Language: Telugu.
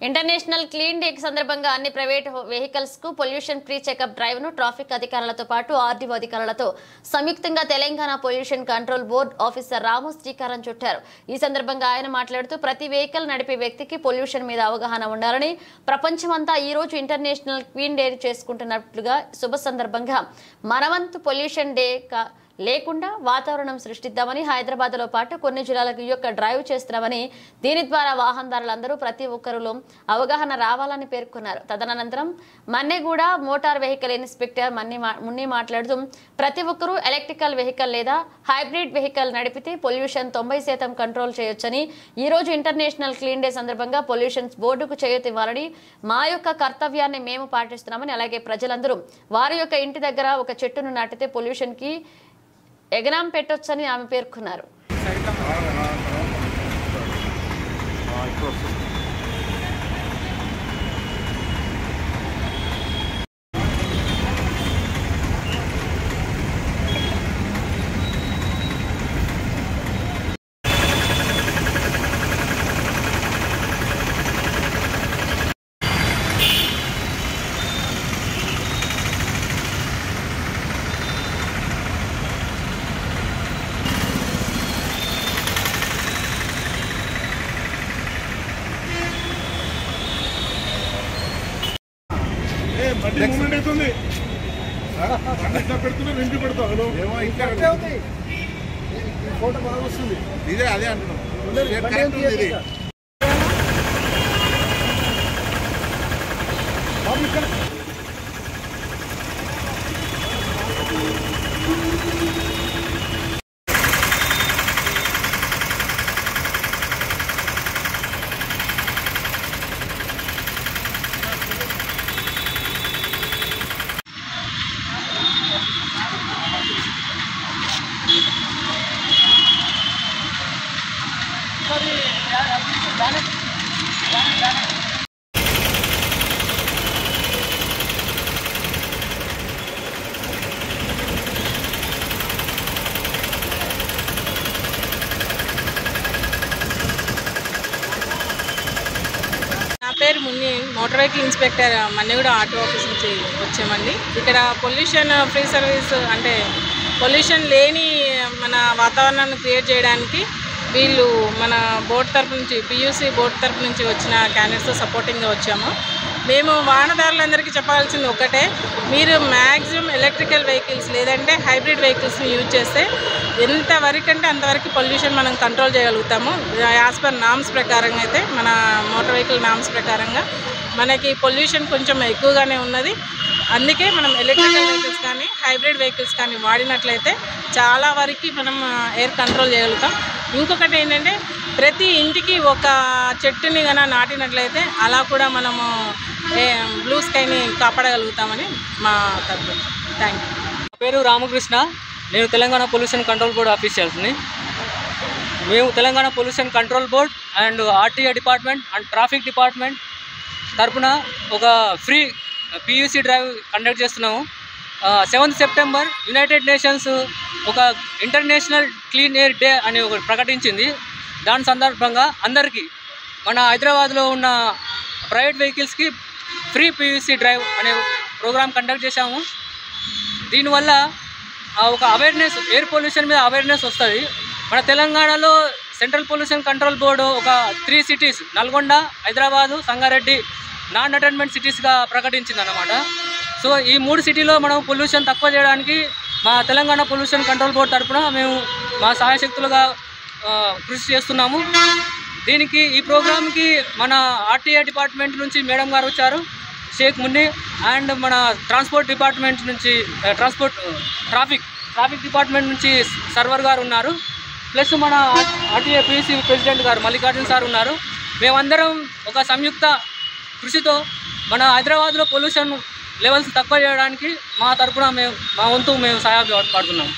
ఇంటర్నేషనల్ క్లీన్ డే సందర్భంగా అన్ని ప్రైవేట్ వెహికల్స్ కు పొల్యూషన్ ప్రీ చెకప్ డ్రైవ్ ను ట్రాఫిక్ అధికారులతో పాటు ఆర్డీఓ అధికారులతో సంయుక్తంగా Telangana pollution control board officer Ramu శ్రీకారం చుట్టారు. ఈ సందర్భంగా ఆయన మాట్లాడుతూ ప్రతి వెహికల్ నడిపే వ్యక్తికి పొల్యూషన్ మీద అవగాహన ఉండాలని, ప్రపంచమంతా ఈ రోజు ఇంటర్నేషనల్ క్లీన్ డే చేసుకుంటున్నట్లుగా శుభ సందర్భంగా మనవంతు పొల్యూషన్ డే లేకుండా వాతావరణం సృష్టిద్దామని హైదరాబాద్లో పాటు కొన్ని జిల్లాలకు ఈ యొక్క డ్రైవ్ చేస్తున్నామని, దీని ద్వారా వాహనదారులందరూ ప్రతి ఒక్కరిలో అవగాహన రావాలని పేర్కొన్నారు. తదనంతరం Manneguda motor vehicle inspector Munni మాట్లాడుతూ ప్రతి ఒక్కరూ ఎలక్ట్రికల్ వెహికల్ లేదా హైబ్రిడ్ వెహికల్ నడిపితే పొల్యూషన్ 90% కంట్రోల్ చేయొచ్చని, ఈ రోజు ఇంటర్నేషనల్ క్లీన్ డే సందర్భంగా పొల్యూషన్ బోర్డుకు చేయూతివ్వాలని, మా యొక్క కర్తవ్యాన్ని మేము పాటిస్తున్నామని, అలాగే ప్రజలందరూ వారి యొక్క ఇంటి దగ్గర ఒక చెట్టును నాటితే పొల్యూషన్ కి ఎగనాం పెట్టొచ్చని ఆమె పేర్కొన్నారు. ఫోటో బాగా వస్తుంది. ఇదే అదే అంటున్నాం. నా పేరు Munni, motor vehicle inspector Manneguda auto office నుంచి వచ్చామండి. ఇక్కడ పొల్యూషన్ ఫ్రీ సర్వీస్ అంటే పొల్యూషన్ లేని మన వాతావరణాన్ని క్రియేట్ చేయడానికి వీళ్ళు మన బోర్డు తరపు నుంచి పియూసీ బోర్డు తరపు నుంచి వచ్చిన క్యాండిడేట్స్తో సపోర్టింగ్గా వచ్చాము. మేము వాహనదారులందరికీ చెప్పాల్సింది ఒకటే, మీరు మ్యాక్సిమం ఎలక్ట్రికల్ వెహికల్స్ లేదంటే హైబ్రిడ్ వెహికల్స్ని యూజ్ చేస్తే ఎంతవరకు అంటే అంతవరకు పొల్యూషన్ మనం కంట్రోల్ చేయగలుగుతాము. యాజ్ పర్ నామ్స్ ప్రకారంగా అయితే మన మోటార్ వెహికల్ నామ్స్ ప్రకారంగా మనకి పొల్యూషన్ కొంచెం ఎక్కువగానే ఉన్నది. అందుకే మనం ఎలక్ట్రికల్ వెహికల్స్ కానీ హైబ్రిడ్ వెహికల్స్ కానీ వాడినట్లయితే చాలా వరకు మనం ఎయిర్ కంట్రోల్ చేయగలుగుతాం. ఇంకొకటి ఏంటంటే ప్రతి ఇంటికి ఒక చెట్టుని కన్నా నాటినట్లయితే అలా కూడా మనము బ్లూ స్కైని కాపాడగలుగుతామని మా తరఫు. Thank you. నా పేరు రామకృష్ణ, నేను తెలంగాణ పొల్యూషన్ కంట్రోల్ బోర్డ్ ఆఫీషియల్స్ని. మేము Telangana pollution control board and RTA department and traffic department తరఫున ఒక ఫ్రీ పియూసీ డ్రైవ్ కండక్ట్ చేస్తున్నాము. 7th సెప్టెంబర్ యునైటెడ్ నేషన్స్ ఒక ఇంటర్నేషనల్ క్లీన్ ఎయిర్ డే అని ఒకటి ప్రకటించింది. దాని సందర్భంగా అందరికీ మన హైదరాబాద్లో ఉన్న ప్రైవేట్ వెహికల్స్కి ఫ్రీ పియూసీ డ్రైవ్ అనే ప్రోగ్రామ్ కండక్ట్ చేశాము. దీనివల్ల ఒక అవేర్నెస్, ఎయిర్ పొల్యూషన్ మీద అవేర్నెస్ వస్తుంది. మన తెలంగాణలో సెంట్రల్ పొల్యూషన్ కంట్రోల్ బోర్డు ఒక 3 సిటీస్ నల్గొండ, హైదరాబాదు, సంగారెడ్డి నాన్ అటెండ్మెంట్ సిటీస్గా ప్రకటించింది అన్నమాట. సో ఈ 3 సిటీలో మనం పొల్యూషన్ తక్కువ చేయడానికి మా తెలంగాణ పొల్యూషన్ కంట్రోల్ బోర్డు తరఫున మేము మా సహాయశక్తులుగా కృషి చేస్తున్నాము. దీనికి ఈ ప్రోగ్రామ్కి మన ఆర్టీఏ డిపార్ట్మెంట్ నుంచి మేడం గారు వచ్చారు, షేక్ మున్ని, అండ్ మన ట్రాన్స్పోర్ట్ డిపార్ట్మెంట్ నుంచి ట్రాఫిక్ డిపార్ట్మెంట్ నుంచి సర్వర్ గారు ఉన్నారు, ప్లస్ మన ఆర్టీఏ పీసీ ప్రెసిడెంట్ గారు మల్లికార్జున్ సార్ ఉన్నారు. మేమందరం ఒక సంయుక్త కృషితో మన హైదరాబాద్లో పొల్యూషన్ లెవెల్స్ తక్కువ చేయడానికి మా తరఫున మా వంతు మేము సహాయపడుతున్నాం.